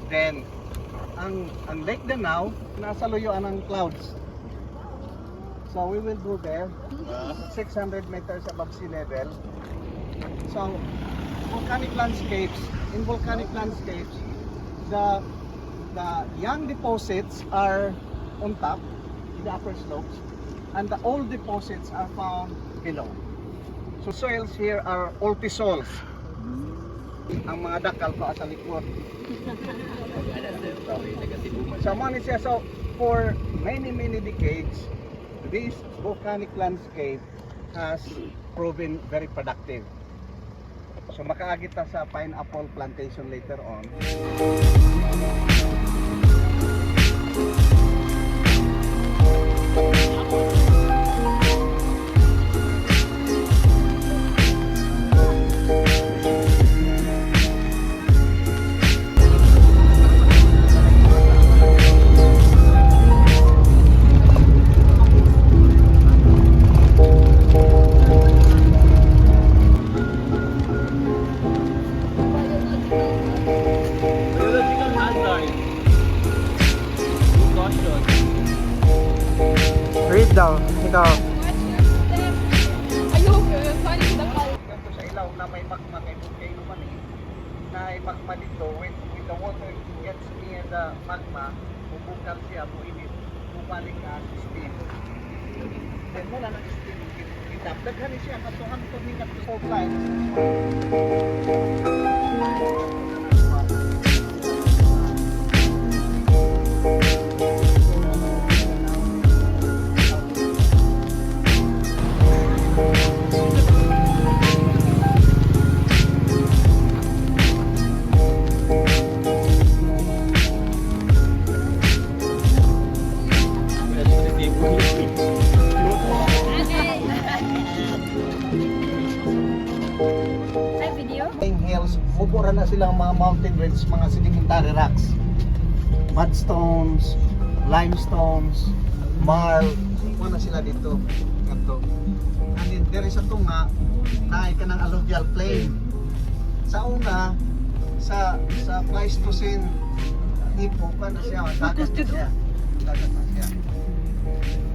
Then, ang Lake Danao, nasa luyuan ng clouds. So we will go there, 600 meters above sea level. So, volcanic landscapes, in volcanic landscapes, the young deposits are on top, in the upper slopes, and the old deposits are found below. So soils here are ultisols. Ang mga dakal pa sa likod. So for many decades, this volcanic landscape has proven very productive. So makaagit ta sa pineapple plantation later on. Read daw, ikaw. Ganito sa ilaw na may magma kay volcano man eh. Na may magma dito, when the water gets near the magma, bubukal siya, buinit, bumalik ka sa steam. Then mula ng steam, itapdaghan siya, katuhan ito mingat to 4 times. Hills, mubura na silang mga mountain range, mga sedimentary rocks, mudstones, limestones, marl, muna sila dito. Ganito. And then there is a tunga na ka ng alluvial plain. Sa una, sa Pleistocene tipo pa na siya, dagat na siya. Dagat na siya.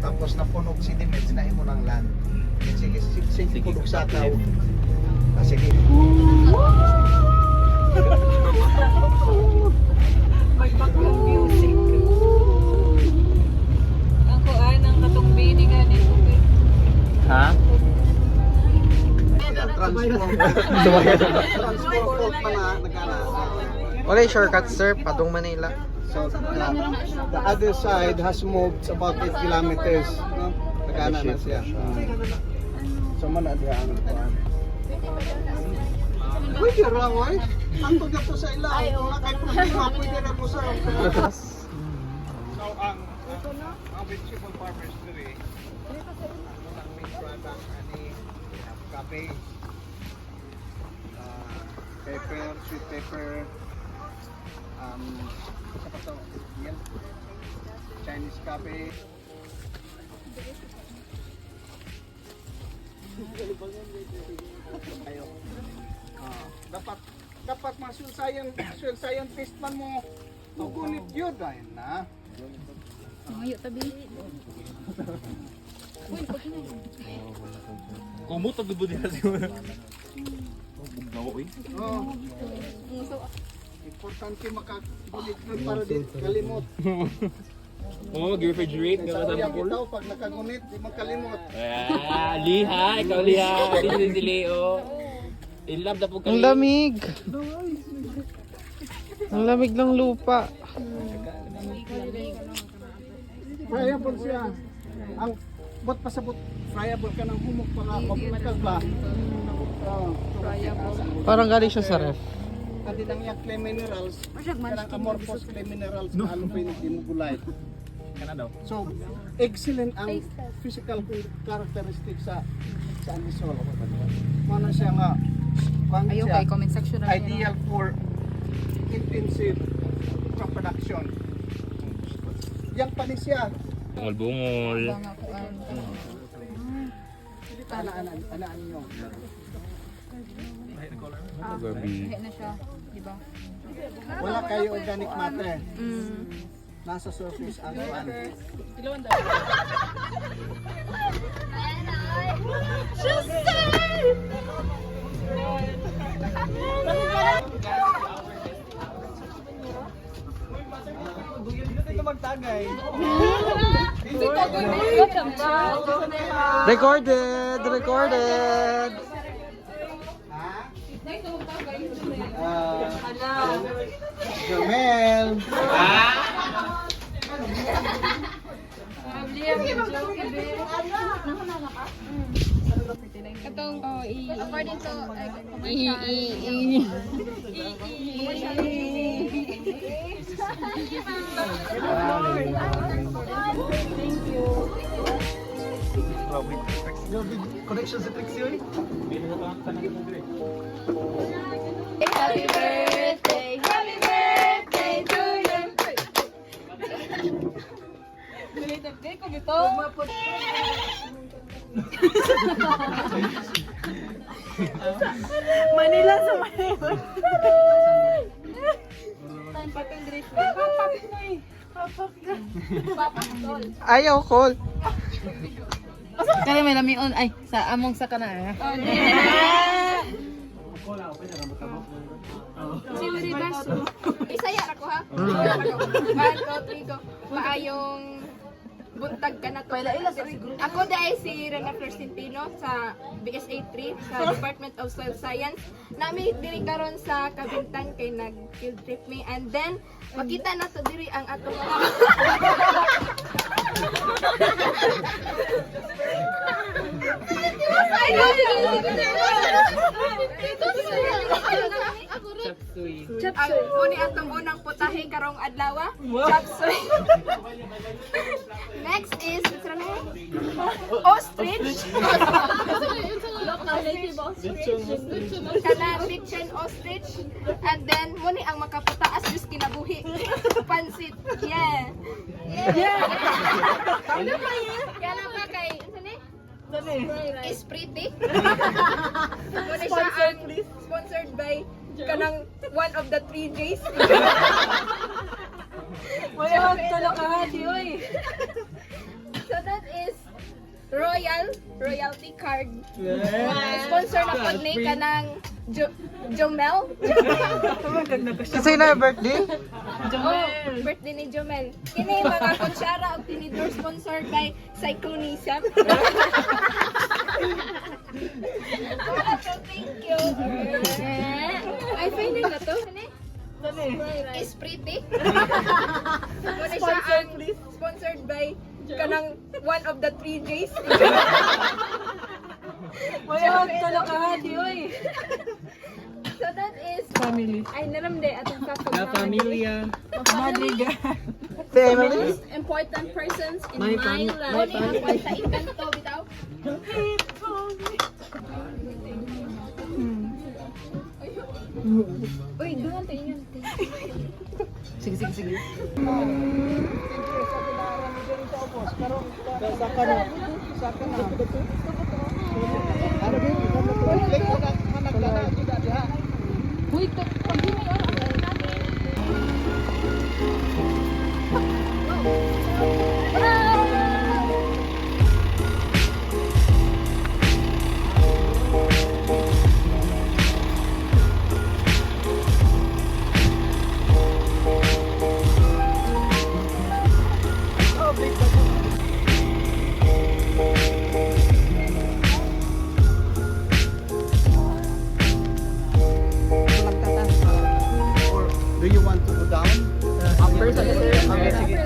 Tapos napunog sediments na imo ng land. Sige punog sa tao. Sige. May background music. Ang kuan ang katumbini nga nito. Ha? Transform fault pala nagana. Wala yung shortcut sir, Padong Manila. So the other side has moved about 8 kilometers. No? Nagana na siya. So man adya ang kuan. Pwede raw ay. Ang tugat to sa ilaw. Kung nakay problema, pwede na po sa. So ang vegetable farmers diri, ang main product ani kape, pepper, sweet pepper, sa pato, yan. Chinese coffee. Ayo. Dapat masul scientist man mo. Tugunit yun dahil na. Ngayo tabi. Kumot ang gubo nila siguro. Oh. Importante makagunit nun para di kalimot. Oo, mag-refrigerate ka Sa sa uyang pool. itaw, pag nakagunit, di makalimot. Ah, liha, ikaw liha. Dito din si Leo. In love na po Ang lamig. Ang lamig ng lupa. Friable siya. Ang bot pasabot, friable ka ng humok para mabukas ba? Parang galing siya sa ref. Kasi lang yung clay minerals, kanang amorphous clay minerals na ano pa yung gulay. Kana daw. So, excellent ang physical characteristics sa anisol. Ano siya nga, kung Ayo siya, kay comment section na ideal for intensive crop production. Yang pa ni siya, Bungol-bungol. Banga ko anaan nyo. Gabi. na siya, di ba? Wala kayo organic matter. Nasa surface ang ano. Dito magtagay. Recorded! Recorded! Jomel. Katong according to Connection sa Trixie. Happy birthday to you. Belated day ko bito. Manila sa Manila. Patong dress. Papak tol. Ayaw, call. Kaya may lamion ay sa among sa kana. Si Baso. Isaya ra ko ha. 1, 2, 3 go. Maayong buntag ka na to. Ako dahil si Rena Florcentino sa BSA 3 sa Department of Soil Science. Nami diri karon sa Kabintan kay nag field trip me and then makita na to diri ang atong Muni atong unang putahe karong adlaw. Chapsoy. Next is ostrich. Kanang lechon ostrich. And then muni ang makaputaas jus kinabuhi. Pansit. Yeah. Yeah. Kaya na kay is pretty. Muna siya ang sponsored by kanang one of the 3 J's. Wala talo ka ha, oy. So that is royalty card. Sponsor na pod ni kanang Jomel. Kasi na birthday? Oh, birthday ni Jomel. Kini mga kutsara og tinidor sponsored by Cyclonism. Thank you. Ay, finding na to. Is pretty. Muna siya ang sponsored by kanang one of the 3 J's. Wala talo ka ha, oy. So that is family. Ay naramde atong kakag Pamilya. Madriga. Family. Important persons in my life. Ang sa inkanto bitaw. Uy, doon tayo yun. Sige, sige, sige. Saka na. Ano ba yun? Click mo na. Managdala. Tidak diha. Uy, pag yun ay Or do you want to go down? Upper sa sir. Okay, sige.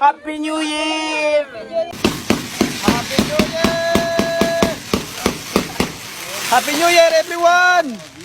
Happy New Year! Happy New Year! Happy New Year, everyone!